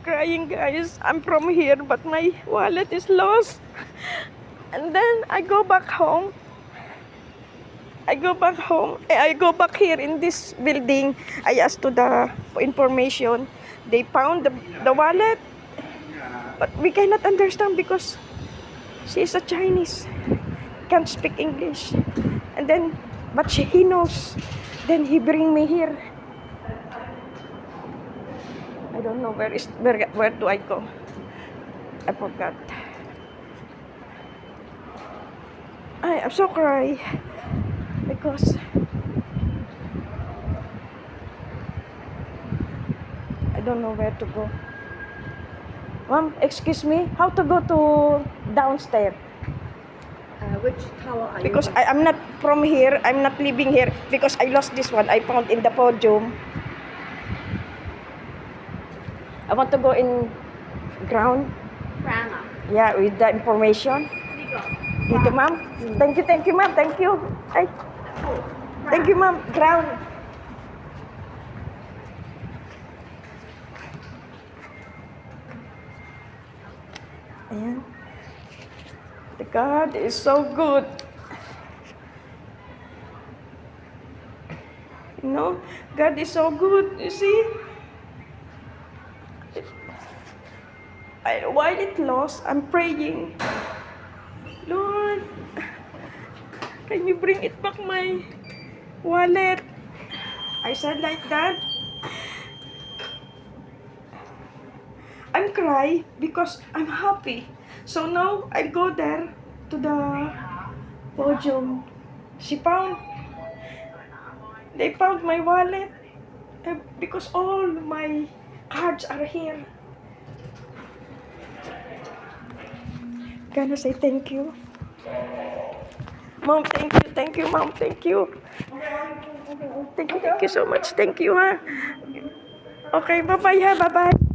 crying, guys. I'm from here, but my wallet is lost. And then I go back home. I go back here in this building. I asked to the information. They found the wallet. But we cannot understand because she's a Chinese. Can't speak English. And then, but he knows. Then he bring me here. I don't know where do I go. I forgot. I'm so cry because I don't know where to go. Mom, excuse me, how to go to downstairs? Which tower are Because you I'm not from here, I'm not living here because I lost this one. I found in the podium. I want to go in ground. Prana. Yeah, with the information. Dito, ma'am. Thank you, ma'am. Thank you. Ay. Thank you, ma'am. Ground. Ayan. The God is so good. You know, God is so good. You see? While it lost, I'm praying. Lord, can you bring it back my wallet? I said like that. I'm crying because I'm happy. So now I go there to the podium. They found my wallet because all my cards are here. Gonna say thank you. Mom, thank you, Mom, thank you. Thank you so much. Thank you, ha. Okay, bye-bye, ha, bye-bye.